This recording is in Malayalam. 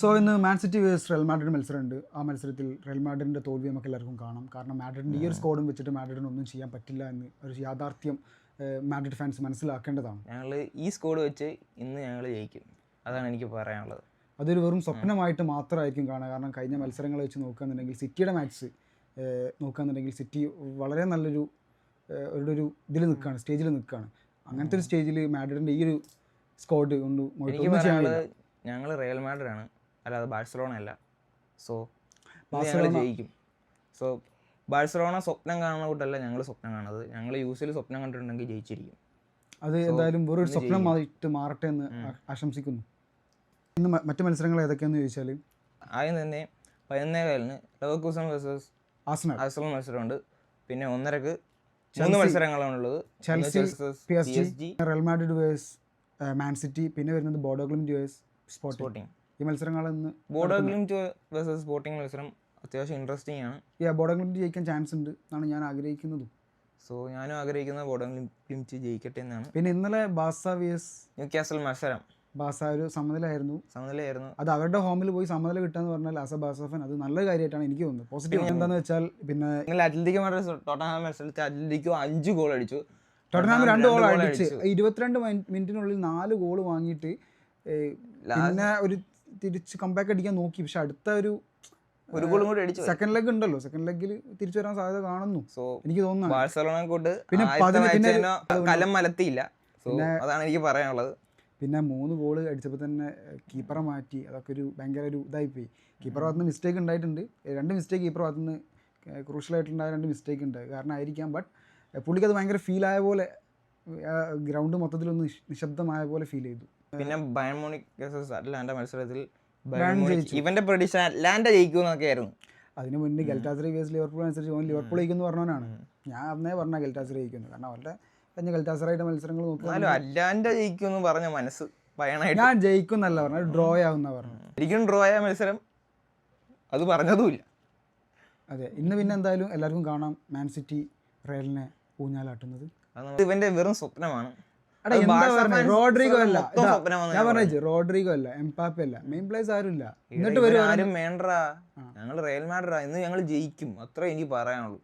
സോ ഇന്ന് Man City versus Real Madrid മത്സരമുണ്ട്. ആ മത്സരത്തിൽ റയൽ മാഡ്രിഡിൻ്റെ തോൽവി നമുക്ക് എല്ലാവർക്കും കാണാം. കാരണം മാഡ്രിഡിൻ്റെ ഈ ഒരു സ്കോഡും വെച്ചിട്ട് മാഡ്രിഡിന് ഒന്നും ചെയ്യാൻ പറ്റില്ല എന്ന് ഒരു യാഥാർത്ഥ്യം മാഡ്രിഡ് ഫാൻസ് മനസ്സിലാക്കേണ്ടതാണ്. ഞങ്ങൾ ഈ സ്കോഡ് വെച്ച് ഇന്ന് ഞങ്ങൾ ജയിക്കും, അതാണ് എനിക്ക് പറയാനുള്ളത്. അതൊരു വെറും സ്വപ്നമായിട്ട് മാത്രമായിരിക്കും കാണുക. കാരണം കഴിഞ്ഞ മത്സരങ്ങൾ വെച്ച് നോക്കുകയാണെന്നുണ്ടെങ്കിൽ സിറ്റിയുടെ മാച്ച് നോക്കുകയാണെന്നുണ്ടെങ്കിൽ സിറ്റി വളരെ നല്ലൊരു ഒരു ഇതിൽ നിൽക്കുകയാണ്, സ്റ്റേജിൽ നിൽക്കുകയാണ്. അങ്ങനത്തെ ഒരു സ്റ്റേജിൽ മാഡ്രിഡിൻ്റെ ഈ ഒരു സ്കോഡ് കൊണ്ട് ഞങ്ങൾ റയൽ മാഡ്രിഡാണ്, അല്ലാതെ ബാഴ്സലോണ അല്ല. സോ ഞങ്ങൾ ജയിക്കും. സോ ബാഴ്സലോണ സ്വപ്നം കാണുന്ന കൂട്ടല്ല ഞങ്ങൾ സ്വപ്നം കാണുന്നത്. ഞങ്ങൾ യൂസിൽ സ്വപ്നം കണ്ടിട്ടുണ്ടെങ്കിൽ ജയിച്ചിരിക്കും. അത് എന്തായാലും വെറൊരു സ്വപ്നമായിട്ട് മാറട്ടെ എന്ന് ആശംസിക്കുന്നു. ഇന്ന് മറ്റു മത്സരങ്ങൾ ഏതൊക്കെയാണെന്ന് ചോദിച്ചാൽ ആദ്യം തന്നെ 11:15 ലെവർകൂസൻ വേഴ്സസ് ആഴ്സണൽ മത്സരമുണ്ട്. പിന്നെ 1:30 3 മത്സരങ്ങളാണുള്ളത്. Chelsea, PSG, Real Madrid versus Man City, പിന്നെ വരുന്നത് ബോഡോ ഗ്ലിംറ്റ് വേഴ്സ് സ്പോർട്ടിംഗ്. ഈ മത്സരങ്ങൾ ഇന്ന് ബോഡോ ഗ്ലിംറ്റ് വേഴ്സസ് സ്പോർട്ടിംഗ് മത്സരം അത്യാവശ്യം ഇൻട്രസ്റ്റിംഗ് ആണ്. ബോഡോ ഗ്ലിംറ്റ് ജയിക്കാൻ ചാൻസ് ഉണ്ട് എന്നാണ് ഞാൻ ആഗ്രഹിക്കുന്നതും. സോ ഞാനും ആഗ്രഹിക്കുന്നത് ബോഡോ ഗ്ലിംറ്റ് ജയിക്കട്ടെ എന്നാണ്. പിന്നെ ഇന്നലെ ബാഴ്സ വേഴ്സ് ന്യൂകാസൽ മത്സരം ബാഴ്സ ഒരു സമനിലയായിരുന്നു. അത് അവരുടെ ഹോമിൽ പോയി സമനില കിട്ടാന്ന് പറഞ്ഞാൽ ആസ് എ ബാഴ്സ ഫാൻ അത് നല്ല കാര്യമായിട്ടാണ് എനിക്ക് തോന്നുന്നത്. പോസിറ്റീവ് എന്താണെന്ന് വെച്ചാൽ പിന്നെ അത്ലറ്റിക്കോ ടോട്ടൻഹാം മത്സരത്തിൽ അത്ലറ്റിക്കോ 5 ഗോൾ അടിച്ചു. ടോട്ടൻഹാം 2 ഗോൾ അടിച്ച് 22 മിനിറ്റിനുള്ളിൽ 4 ഗോൾ വാങ്ങിയിട്ട് പിന്നെ ഒരു തിരിച്ച് കംബാക്ക് അടിക്കാൻ നോക്കി. പക്ഷെ അടുത്ത ഒരു ഗോളും കൂടി അടിച്ചു. സെക്കൻഡ് ലെഗ് ഉണ്ടല്ലോ, സെക്കൻഡ് ലെഗിൽ തിരിച്ചു വരാൻ സാധ്യത കാണുന്നു. സോ എനിക്ക് തോന്നുന്നു ബാഴ്സലോണ കൊണ്ട് കലം മലത്തിയില്ല. അതാണ് എനിക്ക് പറയാനുള്ളത്. പിന്നെ 3 ഗോൾ അടിച്ചപ്പോൾ തന്നെ കീപ്പറെ മാറ്റി. അതൊക്കെ ഒരു ഭയങ്കര ഒരു ഇതായിപ്പോയി. കീപ്പർ ഭാഗത്തുനിന്ന് മിസ്റ്റേക്ക് ഉണ്ടായിട്ടുണ്ട്. 2 മിസ്റ്റേക്ക് കീപ്പർ ഭാഗത്തുനിന്ന് ക്രൂഷ്യലായിട്ടുണ്ടായ 2 മിസ്റ്റേക്ക് ഉണ്ട്. കാരണം ആയിരിക്കാം. ബട്ട് പുള്ളിക്ക് അത് ഭയങ്കര ഫീലായ പോലെ ഗ്രൗണ്ട് മൊത്തത്തിലൊന്ന് നിശബ്ദമായ പോലെ ഫീൽ ചെയ്തു. പിന്നെ ബയൺ മ്യൂണിക്ക് വേഴ്സസ് അറ്റ്ലാന്റ മത്സരത്തിൽ ഇവന്റെ പ്രഡിക്ഷൻ അറ്റ്ലാന്റ ജയിക്കുമെന്നൊക്കെ ആയിരുന്നു. അതിന് മുന്നേ ഗൽറ്റാസറി വേഴ്സ് ലിവർപൂൾ അനുസരിച്ച് ഓൻ ലിവർപൂൾ ജയിക്കുമെന്ന് പറഞ്ഞവനാണ്. ഞാൻ അന്നേ പറഞ്ഞ ഗൽറ്റാസറി ജയിക്കുന്നു. കാരണം അവരുടെ കഴിഞ്ഞ ഗൽറ്റാസറായിട്ട് മത്സരങ്ങൾ നോക്കിയാലും അറ്റ്ലാന്റ ജയിക്കുമെന്ന് പറഞ്ഞ മനസ്സ് ഭയങ്കരമായിട്ട് ഞാൻ ജയിക്കുന്നല്ല പറഞ്ഞത്, ഡ്രോ ആവുന്ന പറഞ്ഞു. ഒരിക്കലും ഡ്രോ ആയ മത്സരം അത് പറഞ്ഞതുമില്ല. അതെ, ഇന്ന് പിന്നെ എന്തായാലും എല്ലാവർക്കും കാണാം മാൻ സിറ്റി റയലിനെ ഊഞ്ഞാലാട്ടുന്നത്. ഇവന്റെ വെറും സ്വപ്നമാണ്. റോഡ്രിഗോ അല്ല, ഞാൻ പറഞ്ഞു റോഡ്രിഗോ അല്ല, എംപാപ്പെ അല്ല, മെയിൻ പ്ലേയേഴ്സ് ആരുമില്ല. എന്നിട്ട് ആരും വേണ്ട. ഞങ്ങൾ റയൽ മാഡ്രിഡാ, ഇന്ന് ഞങ്ങൾ ജയിക്കും, അത്ര എനിക്ക് പറയാനുള്ളൂ.